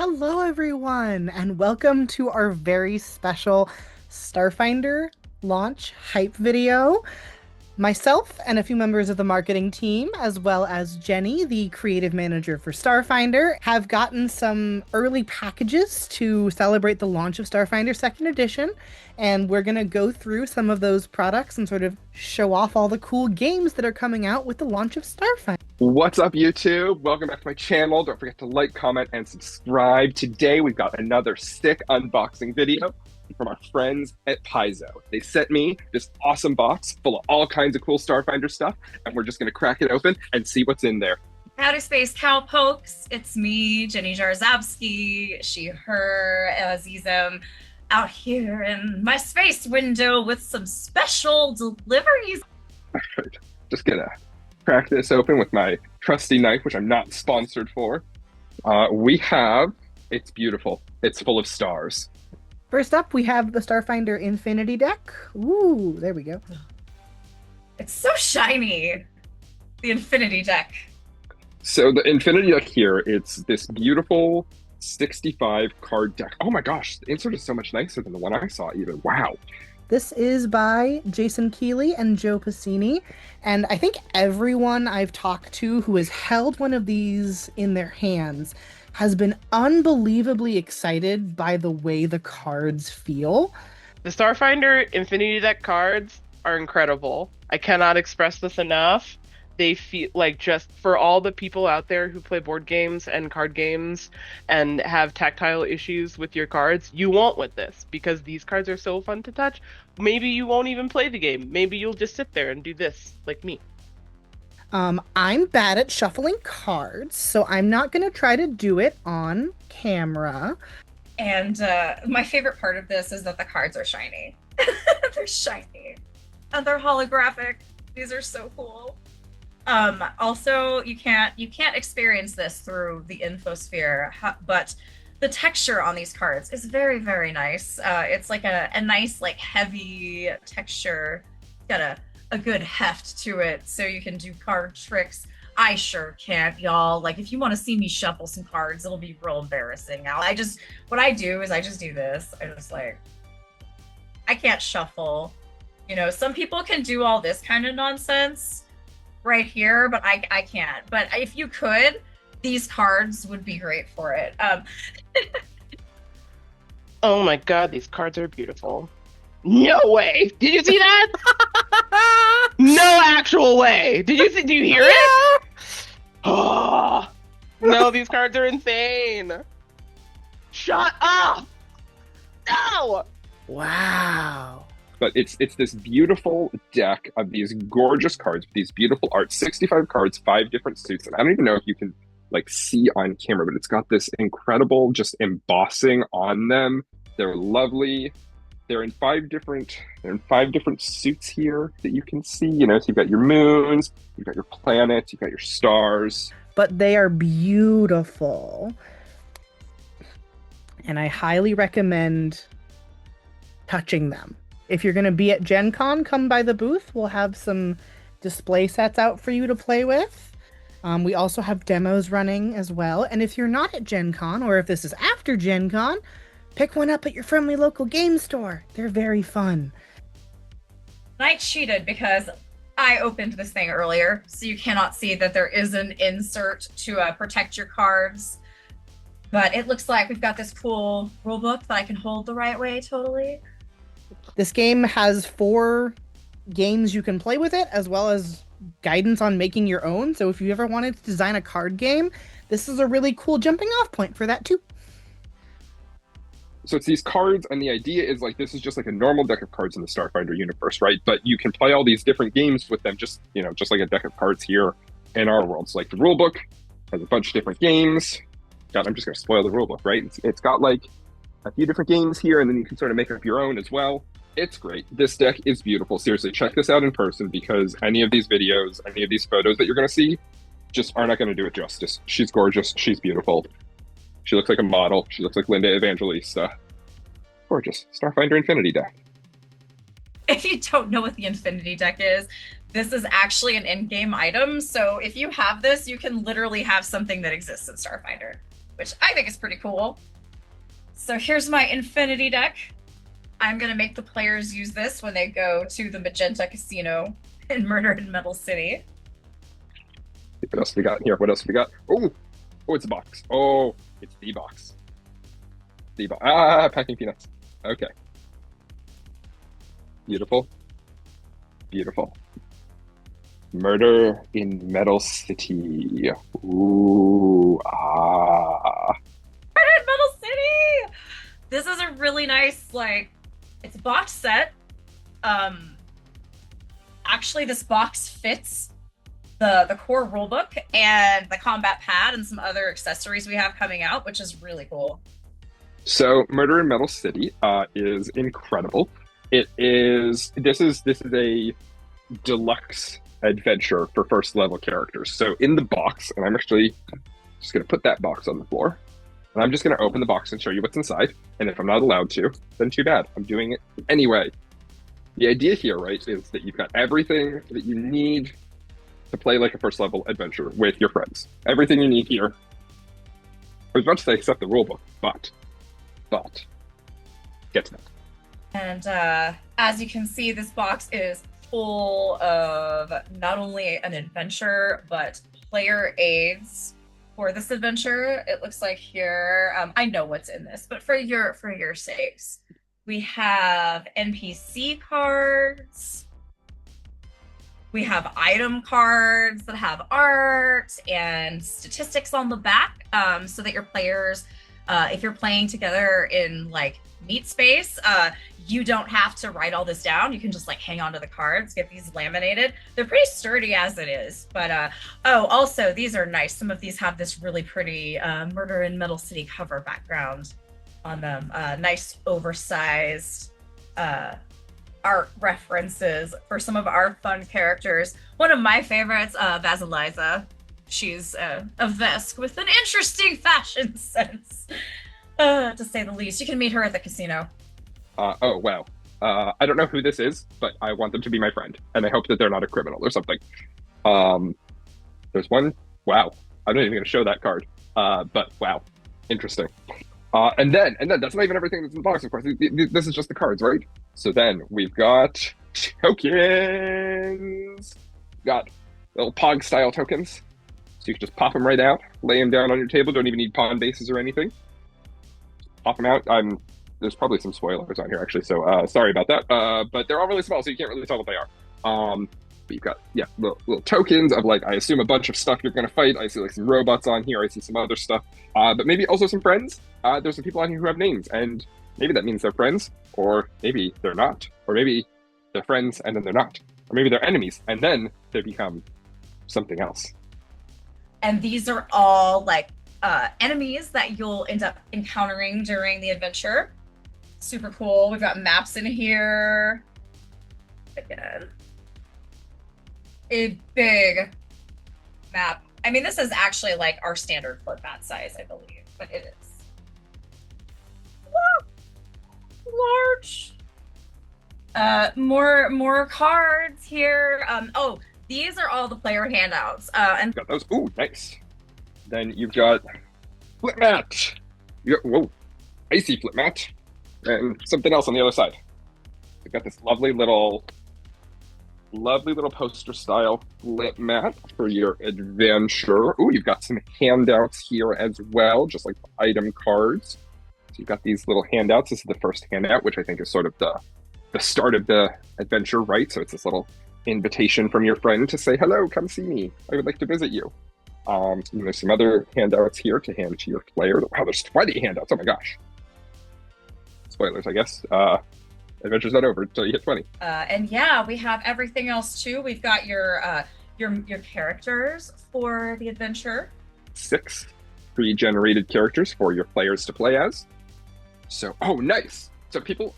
Hello, everyone, and welcome to our very special Starfinder launch hype video. Myself and a few members of the marketing team, as well as Jenny, the creative manager for Starfinder, have gotten some early packages to celebrate the launch of Starfinder Second Edition. And we're going to go through some of those products and sort of show off all the cool games that are coming out with the launch of Starfinder. What's up, YouTube? Welcome back to my channel. Don't forget to like, comment, and subscribe. Today, we've got another sick unboxing video from our friends at Paizo. They sent me this awesome box full of all kinds of cool Starfinder stuff, and we're just going to crack it open and see what's in there. Outer Space Cowpokes. It's me, Jenny Jarzabski, she, her, Azizem, out here in my space window with some special deliveries. Just gonna crack this open with my trusty knife, which I'm not sponsored for. It's beautiful. It's full of stars. First up, we have the Starfinder Infinity deck. Ooh, there we go. It's so shiny. The Infinity deck. So the Infinity deck here, it's this beautiful 65 card deck. Oh my gosh, the insert is so much nicer than the one I saw even. Wow. This is by Jason Keeley and Joe Passini, and I think everyone I've talked to who has held one of these in their hands has been unbelievably excited by the way the cards feel. The Starfinder Infinity Deck cards are incredible. I cannot express this enough. They feel like, just for all the people out there who play board games and card games and have tactile issues with your cards, you won't with this, because these cards are so fun to touch. Maybe you won't even play the game. Maybe you'll just sit there and do this, like me. I'm bad at shuffling cards, so I'm not going to try to do it on camera. And my favorite part of this is that the cards are shiny. They're shiny. And they're holographic. These are so cool. Also, you can't experience this through the infosphere, but the texture on these cards is very, very nice. It's like a nice, like, heavy texture. Got a good heft to it, so you can do card tricks. I sure can't, y'all. Like, if you want to see me shuffle some cards, it'll be real embarrassing. Now, what I do is I just do this. I can't shuffle. You know, some people can do all this kind of nonsense right here, but I can't. But if you could, these cards would be great for it. Oh my god, these cards are beautiful. No way! Did you see that? No actual way! Do you hear it? Oh, no, these cards are insane. Shut up! No! Wow. But it's this beautiful deck of these gorgeous cards with these beautiful art. 65 cards, 5 different suits. And I don't even know if you can like see on camera, but it's got this incredible just embossing on them. They're lovely. They're in 5 different suits here that you can see. You know, so you've got your moons, you've got your planets, you've got your stars. But they are beautiful. And I highly recommend touching them. If you're going to be at Gen Con, come by the booth. We'll have some display sets out for you to play with. We also have demos running as well. And if you're not at Gen Con, or if this is after Gen Con, pick one up at your friendly local game store. They're very fun. I cheated because I opened this thing earlier, so you cannot see that there is an insert to protect your cards. But it looks like we've got this cool rulebook that I can hold the right way, totally. This game has 4 games you can play with it, as well as guidance on making your own. So if you ever wanted to design a card game, this is a really cool jumping off point for that too. So it's these cards, and the idea is like this is just like a normal deck of cards in the Starfinder universe, right? But you can play all these different games with them, just like a deck of cards here in our world. So like the rulebook has a bunch of different games. God, I'm just gonna spoil the rulebook, right? It's got like a few different games here, and then you can sort of make up your own as well. It's great. This deck is beautiful. Seriously, check this out in person, because any of these videos, any of these photos that you're going to see just are not going to do it justice. She's gorgeous. She's beautiful. She looks like a model. She looks like Linda Evangelista. Gorgeous. Starfinder Infinity deck. If you don't know what the Infinity deck is, this is actually an in-game item. So if you have this, you can literally have something that exists in Starfinder. which I think is pretty cool. So here's my Infinity deck. I'm going to make the players use this when they go to the Magenta Casino in Murder in Metal City. What else we got here? What else we got? Oh, it's a box. Oh, it's the box. The box. Ah, packing peanuts. Okay. Beautiful. Beautiful. Murder in Metal City. Ooh, ah. Murder in Metal City! This is a really nice, like, it's a box set. Actually, this box fits the core rulebook and the combat pad and some other accessories we have coming out, which is really cool. So, Murder in Metal City is incredible. This is a deluxe adventure for first level characters. So in the box, and I'm actually just going to put that box on the floor, and I'm just going to open the box and show you what's inside. And if I'm not allowed to, then too bad. I'm doing it anyway. The idea here, right, is that you've got everything that you need to play like a first level adventure with your friends. Everything you need here. I was about to say except the rulebook, but get to that. And as you can see, this box is full of not only an adventure, but player aids for this adventure. It looks like here, I know what's in this, but for your sakes, we have NPC cards. We have item cards that have art and statistics on the back, so that your players, if you're playing together in like Meat Space, you don't have to write all this down. You can just like hang on to the cards, get these laminated. They're pretty sturdy as it is. But also these are nice. Some of these have this really pretty Murder in Metal City cover background on them. Nice oversized art references for some of our fun characters. One of my favorites, Vasiliza. She's a Vesk with an interesting fashion sense, to say the least. You can meet her at the casino. Oh, wow. I don't know who this is, but I want them to be my friend, and I hope that they're not a criminal or something. There's one. Wow. I'm not even going to show that card. But wow. Interesting. And then that's not even everything that's in the box, of course. This is just the cards, right? So then we've got tokens. Got little Pog-style tokens. So you can just pop them right out, lay them down on your table. Don't even need pawn bases or anything. Pop them out. There's probably some spoilers on here, actually, so sorry about that. But they're all really small, so you can't really tell what they are. But you've got, yeah, little tokens of, like, I assume a bunch of stuff you're going to fight. I see, like, some robots on here. I see some other stuff. But maybe also some friends. There's some people on here who have names, and maybe that means they're friends, or maybe they're not. Or maybe they're friends, and then they're not. Or maybe they're enemies, and then they become something else. And these are all, like, enemies that you'll end up encountering during the adventure. Super cool. We've got maps in here. Again, a big map. I mean, this is actually like our standard flip mat size, I believe, but it is large. More cards here. Oh, these are all the player handouts. And Got those. Ooh, nice. Then you've got flip mat. Whoa, icy flip mat. And something else on the other side. We've got this lovely little poster style flip mat for your adventure. Ooh, you've got some handouts here as well, just like item cards. So you've got these little handouts. This is the first handout, which I think is sort of the start of the adventure, right? So it's this little invitation from your friend to say, hello, come see me. I would like to visit you. And there's some other handouts here to hand to your player. Wow, there's 20 handouts. Oh my gosh. Spoilers, I guess. Adventure's not over until you hit 20. And yeah, we have everything else too. We've got your characters for the adventure. 6 pre-generated characters for your players to play as. So, oh, nice. So people,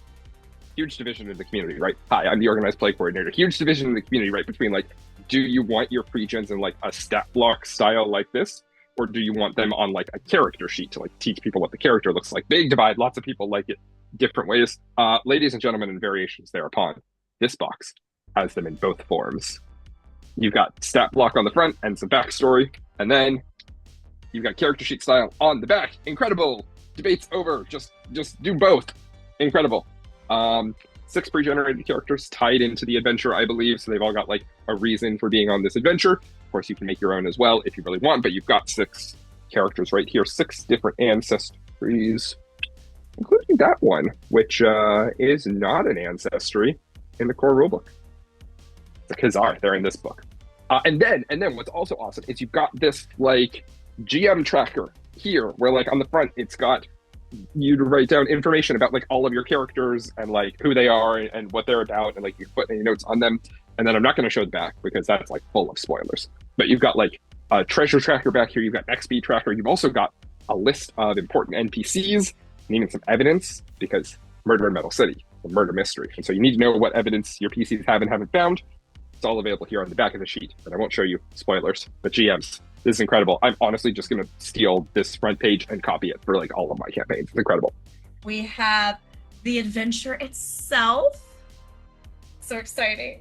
huge division in the community, right? Hi, I'm the organized play coordinator. Huge division in the community, right? Between like, do you want your pre-gens in like a stat block style like this? Or do you want them on like a character sheet to like teach people what the character looks like? Big divide. Lots of people like it different ways. Ladies and gentlemen, and variations thereupon, this box has them in both forms. You've got stat block on the front and some backstory, and then You've got character sheet style on the back. Incredible. Debates over. Just do both. Incredible. 6 pre-generated characters tied into the adventure, I believe. So they've all got like a reason for being on this adventure. Of course, you can make your own as well if you really want, but you've got 6 characters right here, 6 different ancestries, including that one, which is not an ancestry in the core rulebook. The Khazar, they're in this book. And then what's also awesome is you've got this like GM tracker here, where like on the front it's got you to write down information about like all of your characters and like who they are and what they're about, and like you put any notes on them. And then I'm not going to show the back because that's like full of spoilers. But you've got like a treasure tracker back here. You've got XP tracker. You've also got a list of important NPCs, needing some evidence because murder in Metal City, a murder mystery. And so you need to know what evidence your PCs have and haven't found. It's all available here on the back of the sheet, but I won't show you spoilers. But GMs, this is incredible. I'm honestly just going to steal this front page and copy it for like all of my campaigns. It's incredible. We have the adventure itself. So exciting.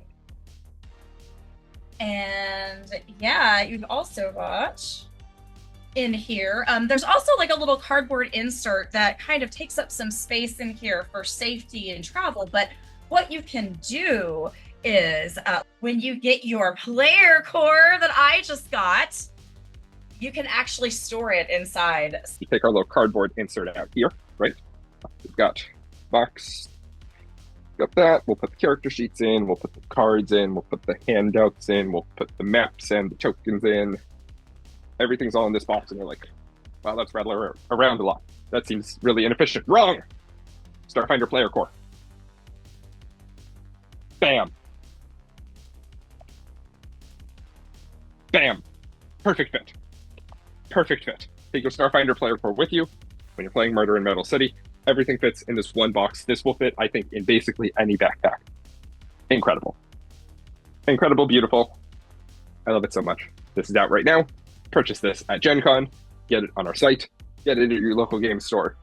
And yeah, you've also got in here, there's also like a little cardboard insert that kind of takes up some space in here for safety and travel. But what you can do is when you get your player core that I just got, you can actually store it inside. You take our little cardboard insert out here, right? We've got box, got that. We'll put the character sheets in, we'll put the cards in, we'll put the handouts in, we'll put the maps and the tokens in. Everything's all in this box, and you're like, wow, that's rattling around a lot. That seems really inefficient. Wrong! Starfinder player core. Bam. Bam. Perfect fit. Perfect fit. Take your Starfinder player core with you when you're playing Murder in Metal City. Everything fits in this one box. This will fit, I think, in basically any backpack. Incredible. Incredible, beautiful. I love it so much. This is out right now. Purchase this at Gen Con. Get it on our site. Get it at your local game store.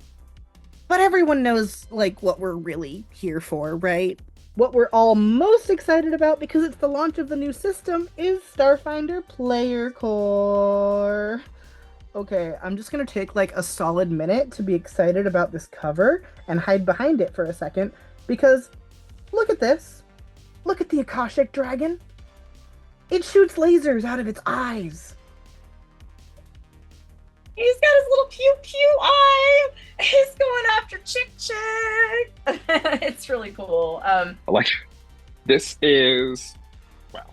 But everyone knows, like, what we're really here for, right? What we're all most excited about, because it's the launch of the new system, is Starfinder Player Core. Okay, I'm just gonna take like a solid minute to be excited about this cover and hide behind it for a second, because look at this. Look at the Akashic Dragon. It shoots lasers out of its eyes. He's got his little pew pew eye. He's going after Chick Chick. It's really cool. Like, this is, wow.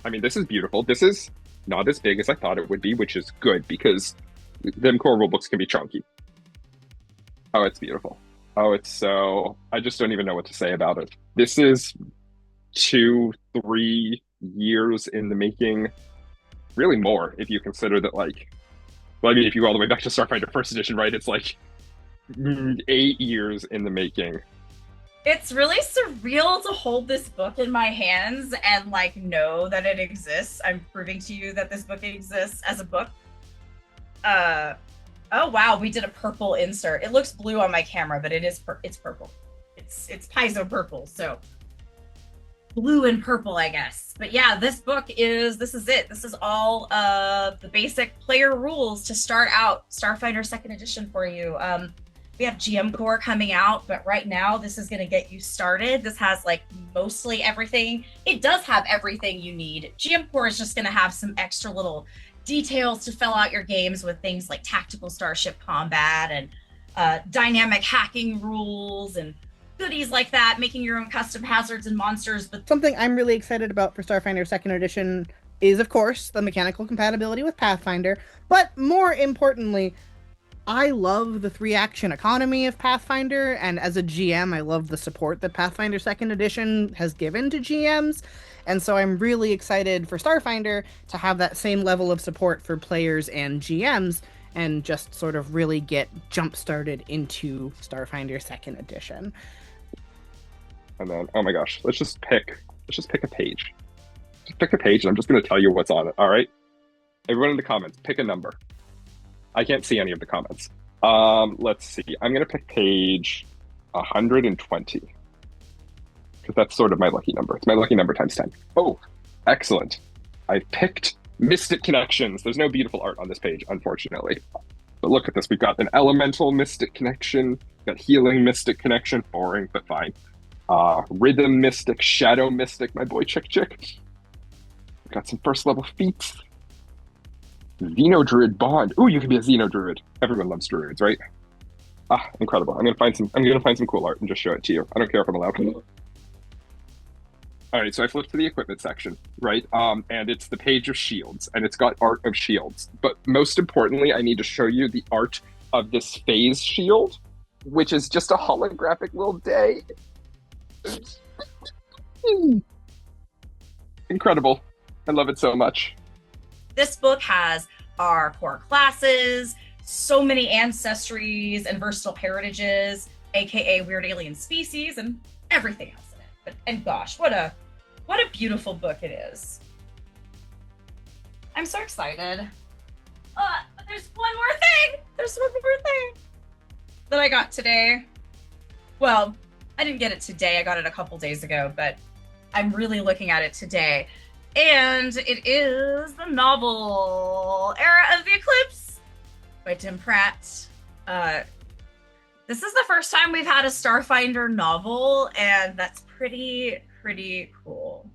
I mean, this is beautiful. This is not as big as I thought it would be, which is good because them core rulebooks can be chunky. Oh, it's beautiful. Oh, it's so, I just don't even know what to say about it. This is 2-3 years in the making, really more if you consider that, like, well, I mean, if you go all the way back to Starfinder First Edition, right, it's like 8 years in the making. It's really surreal to hold this book in my hands and like know that it exists. I'm proving to you that this book exists as a book. Oh wow, we did a purple insert. It looks blue on my camera, but it's purple. It's Paizo purple, so blue and purple, I guess. But yeah, this is it. This is all the basic player rules to start out Starfinder Second Edition for you. We have GM Core coming out, but right now this is going to get you started. This has like mostly everything. It does have everything you need. GM Core is just going to have some extra little details to fill out your games with things like tactical starship combat and dynamic hacking rules and goodies like that, making your own custom hazards and monsters. But something I'm really excited about for Starfinder Second Edition is, of course, the mechanical compatibility with Pathfinder, but more importantly, I love the 3-action economy of Pathfinder, and as a GM, I love the support that Pathfinder Second Edition has given to GMs, and so I'm really excited for Starfinder to have that same level of support for players and GMs, and just sort of really get jump-started into Starfinder Second Edition. And then, oh my gosh, let's just pick a page. Just pick a page, and I'm just going to tell you what's on it, all right? Everyone in the comments, pick a number. I can't see any of the comments. Let's see. I'm going to pick page 120. Because that's sort of my lucky number. It's my lucky number times 10. Oh, excellent. I picked Mystic Connections. There's no beautiful art on this page, unfortunately. But look at this. We've got an Elemental Mystic Connection, got Healing Mystic Connection, boring, but fine. Rhythm Mystic, Shadow Mystic, my boy Chick Chick. Got some first level feats. Xeno Druid Bond. Ooh, you can be a Xeno Druid. Everyone loves druids, right? Incredible. I'm gonna find some cool art and just show it to you. I don't care if I'm allowed. All right, so I flipped to the equipment section, right? And it's the page of shields, and it's got art of shields. But most importantly, I need to show you the art of this phase shield, which is just a holographic little day. Incredible. I love it so much. This book has our core classes, so many ancestries and versatile heritages, aka weird alien species, and everything else in it. And gosh, what a beautiful book it is. I'm so excited. But there's one more thing. There's one more thing that I got today. Well, I didn't get it today. I got it a couple days ago, but I'm really looking at it today. And it is the novel Era of the Eclipse by Tim Pratt. This is the first time we've had a Starfinder novel, and that's pretty cool.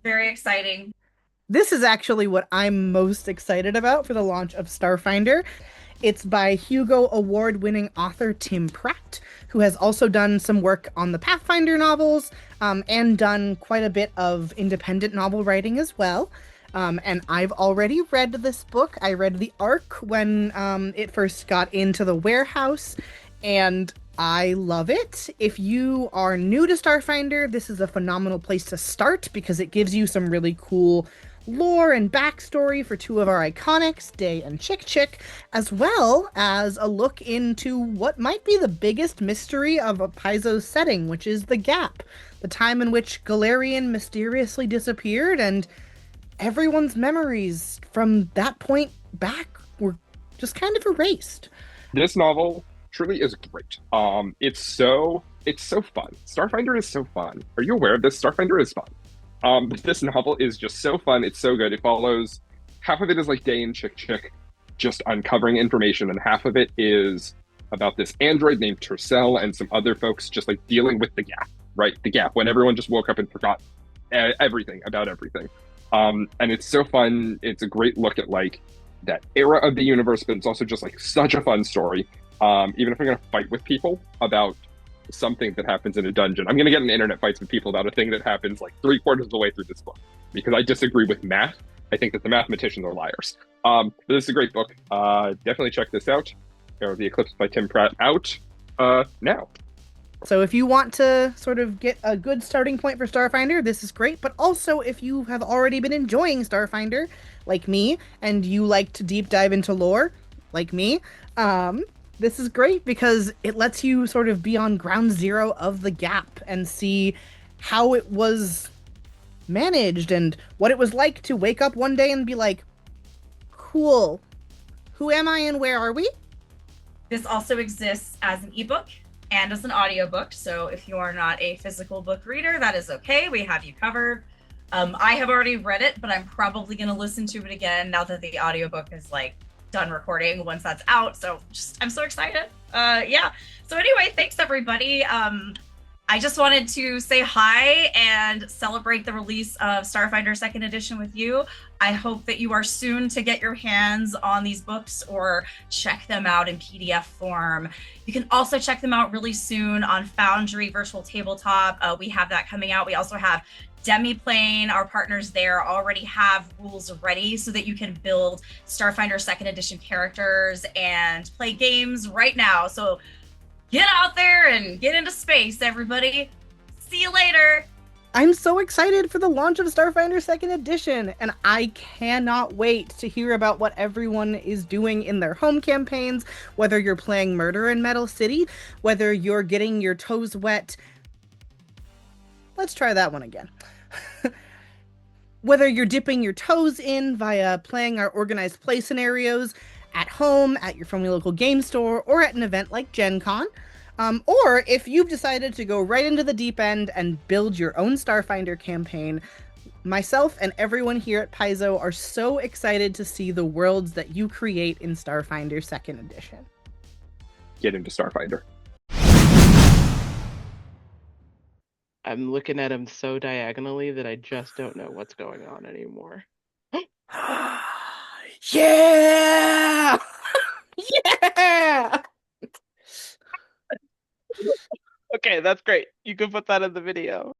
Very exciting. This is actually what I'm most excited about for the launch of Starfinder. It's by Hugo Award-winning author Tim Pratt, who has also done some work on the Pathfinder novels, and done quite a bit of independent novel writing as well. And I've already read this book. I read the arc when it first got into the warehouse, and I love it. If you are new to Starfinder, this is a phenomenal place to start because it gives you some really cool lore and backstory for two of our iconics, Day and Chick Chick, as well as a look into what might be the biggest mystery of a Paizo setting, which is the Gap, the time in which Galarian mysteriously disappeared and everyone's memories from that point back were just kind of erased. This novel truly is great. It's so fun. Starfinder is so fun. Are you aware of this? Starfinder is fun. This novel is just so fun. It's so good. It follows, half of it is like Day and Chick Chick, just uncovering information, and half of it is about this android named Tercel and some other folks just like dealing with the Gap, right? The Gap, when everyone just woke up and forgot everything about everything. And it's so fun. It's a great look at like that era of the universe, but it's also just like such a fun story. Even if I'm going to fight with people about something that happens in a dungeon, I'm going to get in internet fights with people about a thing that happens like 3/4 of the way through this book because I disagree with math. I think that the mathematicians are liars. But this is a great book. Definitely check this out. Era of the Eclipse by Tim Pratt out now. So if you want to sort of get a good starting point for Starfinder, this is great. But also, if you have already been enjoying Starfinder, like me, and you like to deep dive into lore, like me, this is great because it lets you sort of be on ground zero of the Gap and see how it was managed and what it was like to wake up one day and be like, cool, who am I and where are we? This also exists as an ebook and as an audiobook. So if you are not a physical book reader, that is okay. We have you covered. I have already read it, but I'm probably going to listen to it again now that the audiobook is like done recording once that's out. So I'm so excited. Yeah. So anyway, thanks everybody. I just wanted to say hi and celebrate the release of Starfinder Second Edition with you. I hope that you are soon to get your hands on these books or check them out in PDF form. You can also check them out really soon on Foundry Virtual Tabletop. We have that coming out. We also have Demiplane. Our partners there already have rules ready so that you can build Starfinder Second Edition characters and play games right now. So get out there and get into space, everybody. See you later. I'm so excited for the launch of Starfinder Second Edition, and I cannot wait to hear about what everyone is doing in their home campaigns, whether you're playing Murder in Metal City, whether you're getting your toes wet. Let's try that one again. Whether you're dipping your toes in via playing our organized play scenarios at home, at your friendly local game store, or at an event like Gen Con. Or if you've decided to go right into the deep end and build your own Starfinder campaign, Myself and everyone here at Paizo are so excited to see the worlds that you create in Starfinder Second Edition. Get into Starfinder. I'm looking at him so diagonally that I just don't know what's going on anymore. Yeah! Yeah! Okay, that's great. You can put that in the video.